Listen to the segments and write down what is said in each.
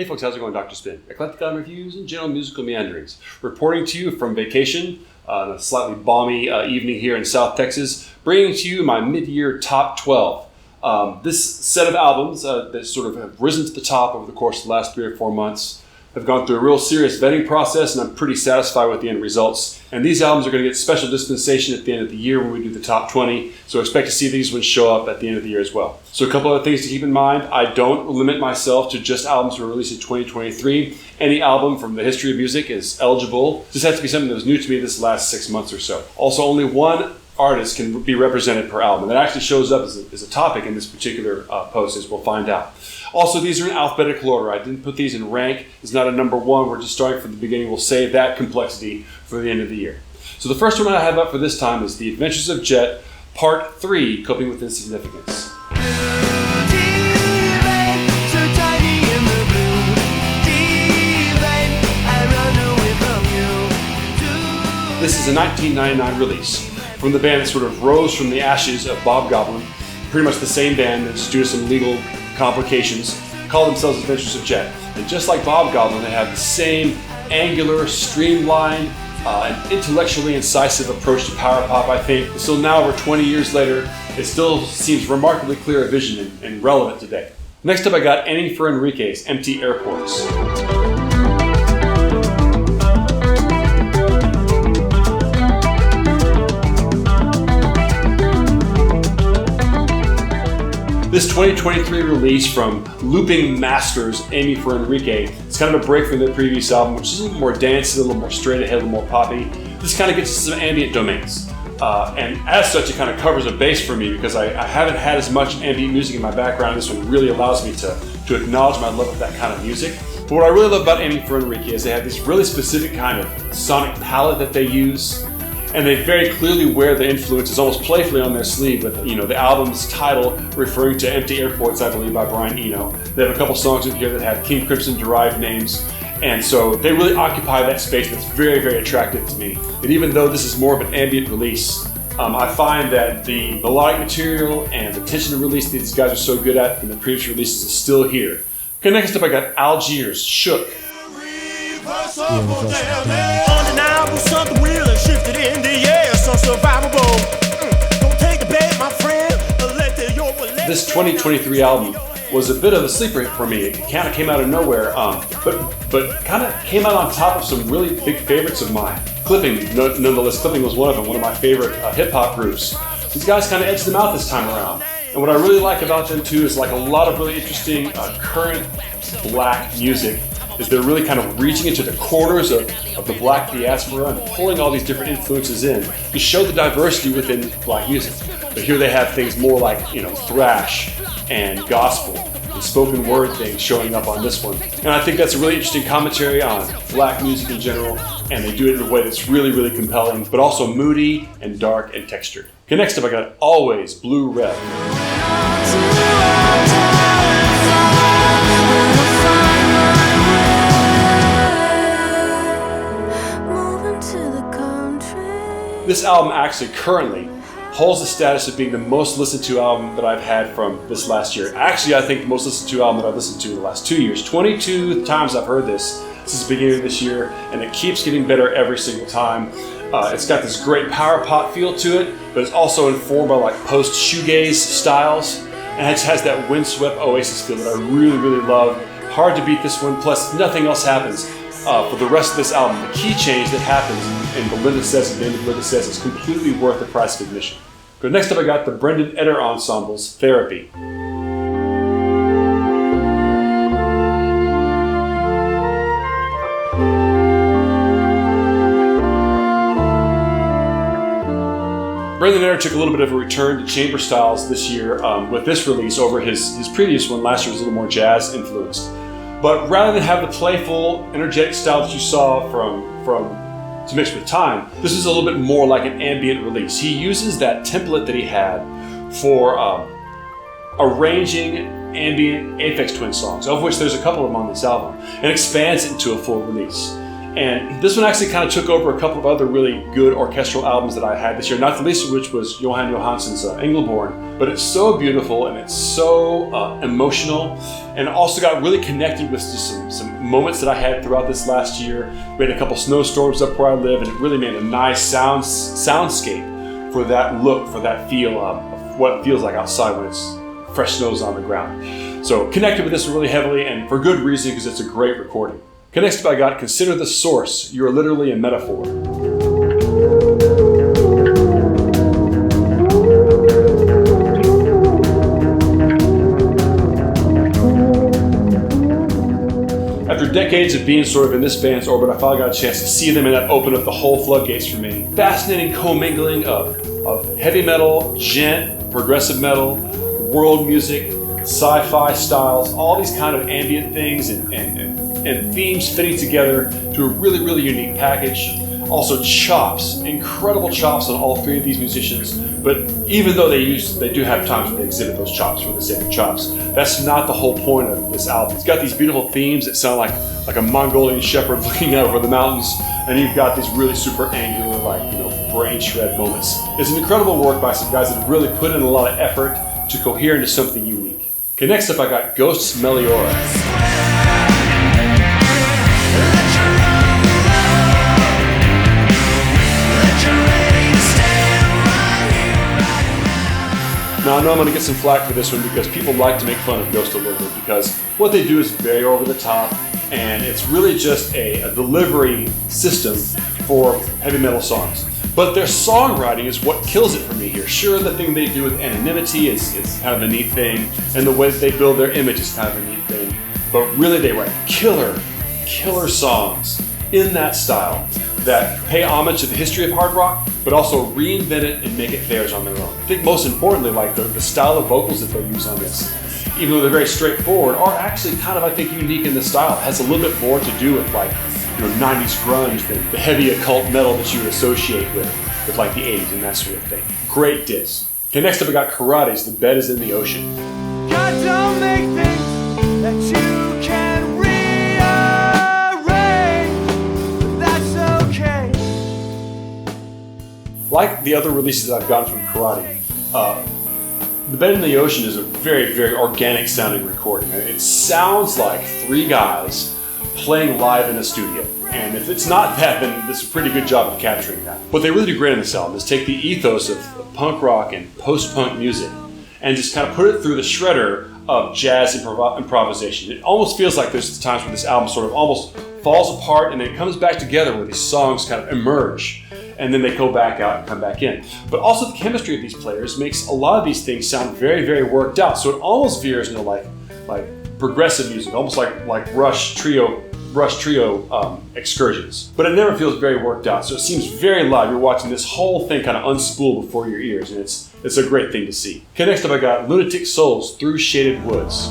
Hey folks, how's it going? Dr. Spin. Eclectic album reviews and general musical meanderings. Reporting to you from vacation on a slightly balmy evening here in South Texas, bringing to you my mid-year top 12. This set of albums that sort of have risen to the top over the course of the last 3 or 4 months have gone through a real serious vetting process, and I'm pretty satisfied with the end results. And these albums are going to get special dispensation at the end of the year when we do the top 20, so expect to see these ones show up at the end of the year as well. So a couple other things to keep in mind. I don't limit myself to just albums that were released in 2023. Any album from the history of music is eligible. This has to be something that was new to me this last 6 months or so. Also, only one artist can be represented per album. That actually shows up as a topic in this particular post, as we'll find out. Also, these are in alphabetical order. I didn't put these in rank. It's not a number one. We're just starting from the beginning. We'll save that complexity for the end of the year. So the first one I have up for this time is The Adventures of Jet, Part 3, Coping with Insignificance. This is a 1999 release from the band that sort of rose from the ashes of Bob Goblin, pretty much the same band that's due to some legal complications, call themselves Adventures of Jet. And just like Bob Goblin, they have the same angular, streamlined, and intellectually incisive approach to power pop, I think. Still now, over 20 years later, it still seems remarkably clear of vision and relevant today. Next up, I got Any for Enrike's Empty Airports. This 2023 release from looping masters Amy for Enrike, it's kind of a break from their previous album, which is a little more dancey, a little more straight ahead, a little more poppy. This kind of gets to some ambient domains. And as such, it kind of covers a base for me because I haven't had as much ambient music in my background. This one really allows me to acknowledge my love of that kind of music. But what I really love about Amy for Enrike is they have this really specific kind of sonic palette that they use. And they very clearly wear the influences almost playfully on their sleeve with, the album's title referring to Empty Airports, I believe, by Brian Eno. They have a couple songs in here that have King Crimson derived names. And so they really occupy that space that's very, very attractive to me. And even though this is more of an ambient release, I find that the melodic material and the tension release that these guys are so good at from the previous releases is still here. Okay, next up I got Algiers, Shook. Undeniable, something real and shifted in the air, so survivable. Don't take the bait, my friend. This 2023 album was a bit of a sleeper hit for me. It kind of came out of nowhere, but kind of came out on top of some really big favorites of mine. Clipping, nonetheless, Clipping was one of my favorite hip-hop groups. These guys kind of edged them out this time around. And what I really like about them too is like a lot of really interesting current black music is they're really kind of reaching into the corners of the black diaspora and pulling all these different influences in to show the diversity within black music. But here they have things more like, thrash and gospel and spoken word things showing up on this one. And I think that's a really interesting commentary on black music in general, and they do it in a way that's really, really compelling, but also moody and dark and textured. Okay, next up I got Alvvays, Blue Red. This album actually currently holds the status of being the most listened to album that I've had from this last year. Actually, I think the most listened to album that I've listened to in the last 2 years. 22 times I've heard this since the beginning of this year, and it keeps getting better every single time. It's got this great power pop feel to it, but it's also informed by like post-shoegaze styles, and it has that windswept Oasis feel that I really, really love. Hard to beat this one, plus nothing else happens. For the rest of this album, the key change that happens in Belinda Says and David Belinda Says is completely worth the price of admission. But next up I got the Brendan Eder Ensemble's Therapy. Brendan Eder took a little bit of a return to chamber styles this year with this release over his previous one. Last year was a little more jazz influenced. But rather than have the playful, energetic style that you saw from To Mix With Time, this is a little bit more like an ambient release. He uses that template that he had for arranging ambient Aphex Twin songs, of which there's a couple of them on this album, and expands it into a full release. And this one actually kind of took over a couple of other really good orchestral albums that I had this year, not the least of which was Johan Johansson's Engelborn. But it's so beautiful and it's so emotional, and also got really connected with just some moments that I had throughout this last year. We had a couple snowstorms up where I live, and it really made a nice soundscape for that look, for that feel of what it feels like outside when it's fresh snows on the ground. So connected with this really heavily, and for good reason, because it's a great recording. Next up I got Consider the Source, You Are Literally a Metaphor. After decades of being sort of in this band's orbit, I finally got a chance to see them, and that opened up the whole floodgates for me. Fascinating commingling of heavy metal, djent, progressive metal, world music, sci-fi styles, all these kind of ambient things and themes fitting together to a really, really unique package. Also chops, incredible chops on all three of these musicians, but even though they do have times when they exhibit those chops for the sake of chops, that's not the whole point of this album. It's got these beautiful themes that sound like a Mongolian shepherd looking out over the mountains, and you've got these really super angular, brain shred moments. It's an incredible work by some guys that have really put in a lot of effort to cohere into something unique. Okay, next up I got Ghost's Meliora. Now I know I'm going to get some flack for this one because people like to make fun of Ghost a little bit, because what they do is very over the top, and it's really just a delivery system for heavy metal songs. But their songwriting is what kills it for me here. Sure, the thing they do with anonymity is kind of a neat thing, and the way that they build their image is kind of a neat thing. But really they write killer songs in that style that pay homage to the history of hard rock, but also reinvent it and make it theirs on their own. I think most importantly, the style of vocals that they use on this, even though they're very straightforward, are actually kind of, I think, unique in the style. It has a little bit more to do with 90s grunge than the heavy occult metal that you would associate with the 80s and that sort of thing. Great disc. Okay, next up we got Karate's The Bed Is in the Ocean. God don't make things that you can rearrange, but that's okay. Like the other releases I've gotten from Karate, The Bed in the Ocean is a very, very organic sounding recording. It sounds like three guys playing live in a studio. And if it's not that, then it's a pretty good job of capturing that. What they really do great on this album is take the ethos of punk rock and post-punk music and just kind of put it through the shredder of jazz improvisation. It almost feels like there's times where this album sort of almost falls apart and then it comes back together where these songs kind of emerge and then they go back out and come back in. But also the chemistry of these players makes a lot of these things sound very, very worked out. So it almost veers into like progressive music, almost like Rush trio excursions. But it never feels very worked out, so it seems very live. You're watching this whole thing kind of unspool before your ears, and it's a great thing to see. Okay, next up I got Lunatic Soul's Through Shaded Woods.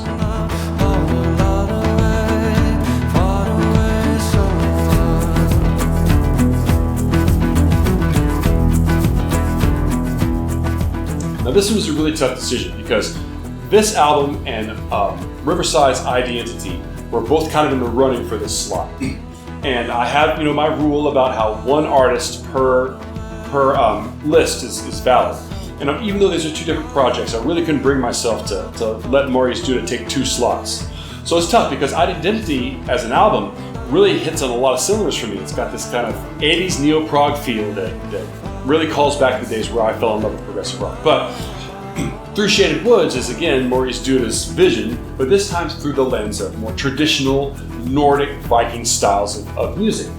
Now this was a really tough decision because this album and Riverside's Identity were both kind of in the running for this slot. And I have, my rule about how one artist per list is valid. And even though these are two different projects, I really couldn't bring myself to let Maurice Duda take two slots. So it's tough because Identity as an album really hits on a lot of cylinders for me. It's got this kind of 80s neo-prog feel that really calls back the days where I fell in love with progressive rock. But Through Shaded Woods is again Maurice Duda's vision, but this time through the lens of more traditional Nordic Viking styles of music.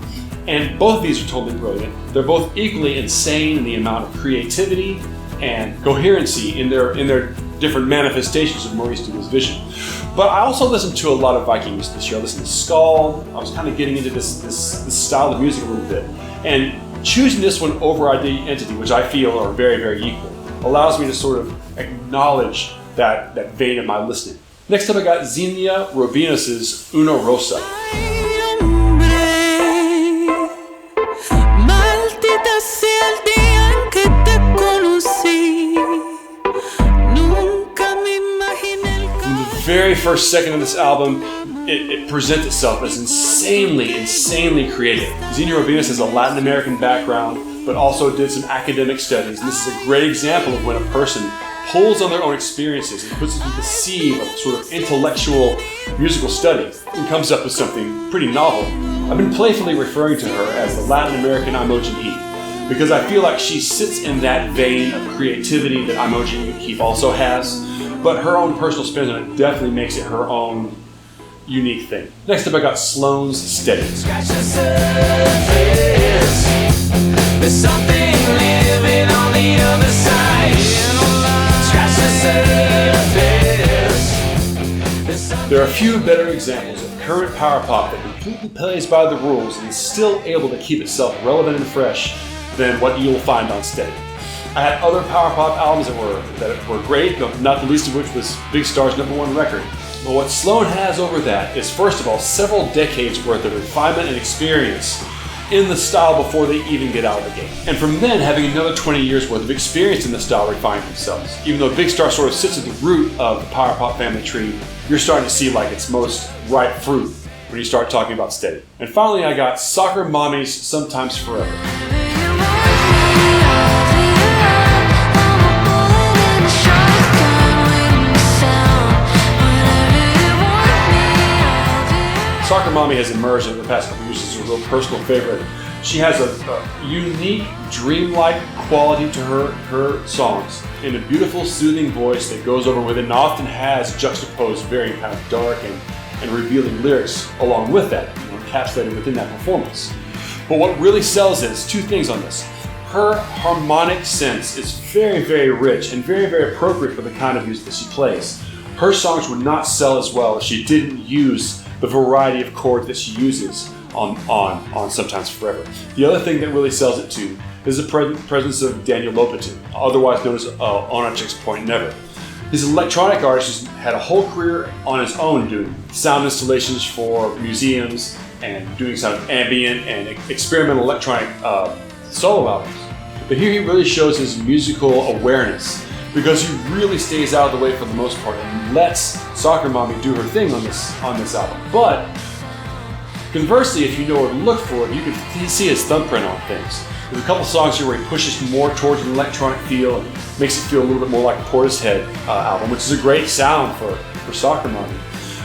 And both of these are totally brilliant. They're both equally insane in the amount of creativity and coherency in their different manifestations of Maurice Duda's vision. But I also listened to a lot of Viking music this year. I listened to Skald. I was kind of getting into this style of music a little bit. And choosing this one over Identity, which I feel are very, very equal, allows me to sort of acknowledge that vein in my listening. Next up I got Xenia Rubinos' Uno Rosa. From the very first second of this album, it presents itself as insanely creative. Xenia Rubinos has a Latin American background, but also did some academic studies. And this is a great example of when a person pulls on their own experiences and puts it through the sieve of sort of intellectual musical study and comes up with something pretty novel. I've been playfully referring to her as the Latin American Imogen Heap because I feel like she sits in that vein of creativity that Imogen Heap also has, but her own personal spin on it definitely makes it her own unique thing. Next up, I got Sloan's Steady. Scratch the surface. There's something living on the other side. Scratch the surface. There are a few better examples of current power pop that completely plays by the rules and is still able to keep itself relevant and fresh than what you'll find on Steady. I had other power pop albums that were great, but not the least of which was Big Star's #1 record. But what Sloan has over that is, first of all, several decades worth of refinement and experience in the style before they even get out of the gate. And from then, having another 20 years worth of experience in the style refining themselves. Even though Big Star sort of sits at the root of the power pop family tree, you're starting to see like its most ripe fruit when you start talking about Steady. And finally, I got Soccer Mommy's Sometimes Forever. Soccer Mommy has emerged over the past couple years as a real personal favorite. She has a unique, dreamlike quality to her songs and a beautiful, soothing voice that goes over with it and often has juxtaposed very kind of dark and revealing lyrics along with that, encapsulated within that performance. But what really sells it is two things on this. Her harmonic sense is very rich and very appropriate for the kind of music that she plays. Her songs would not sell as well if she didn't use the variety of chords that she uses on Sometimes Forever. The other thing that really sells it too is the presence of Daniel Lopatin, otherwise known as On a Chick's Point Never. He's an electronic artist who's had a whole career on his own doing sound installations for museums and doing some ambient and experimental electronic solo albums. But here he really shows his musical awareness because he really stays out of the way for the most part and lets Soccer Mommy do her thing on this album. But conversely, if you know where to look for it, you can see his thumbprint on things. There's a couple songs here where he pushes more towards an electronic feel and makes it feel a little bit more like a Portishead album, which is a great sound for Soccer Mommy.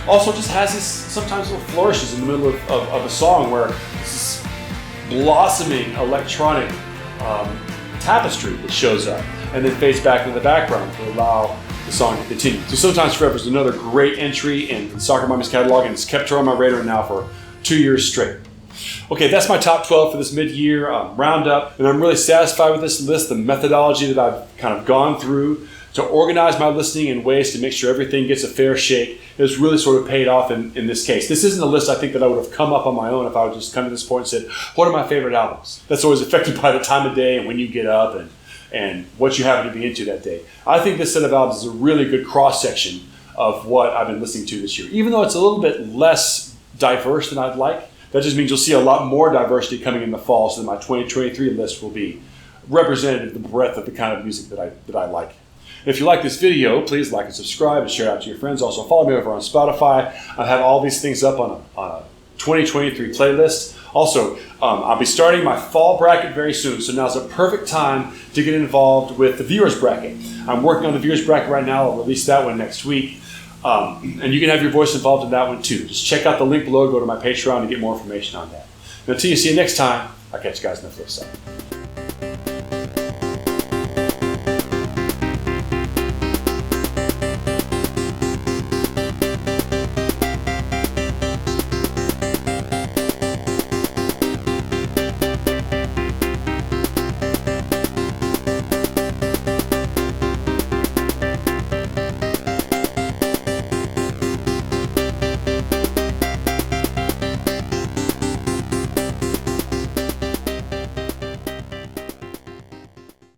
Also just has these sometimes little flourishes in the middle of a song where this blossoming electronic tapestry that shows up and then fades back into the background to allow the song to continue. So Sometimes Forever is another great entry in Soccer Mommy's catalog, and it's kept her on my radar now for 2 years straight. Okay, that's my top 12 for this mid-year roundup, and I'm really satisfied with this list, the methodology that I've kind of gone through to organize my listening in ways to make sure everything gets a fair shake has really sort of paid off in this case. This isn't a list I think that I would have come up on my own if I would just come to this point and said, what are my favorite albums? That's always affected by the time of day and when you get up and what you happen to be into that day. I think this set of albums is a really good cross-section of what I've been listening to this year. Even though it's a little bit less diverse than I'd like, that just means you'll see a lot more diversity coming in the fall, so that my 2023 list will be representative of the breadth of the kind of music that I like. If you like this video, please like and subscribe and share it out to your friends. Also, follow me over on Spotify. I have all these things up on a 2023 playlist. Also, I'll be starting my fall bracket very soon, so now's a perfect time to get involved with the viewers bracket. I'm working on the viewers bracket right now. I'll release that one next week. And you can have your voice involved in that one too. Just check out the link below, go to my Patreon to get more information on that. And until you see you next time, I'll catch you guys on the flip side.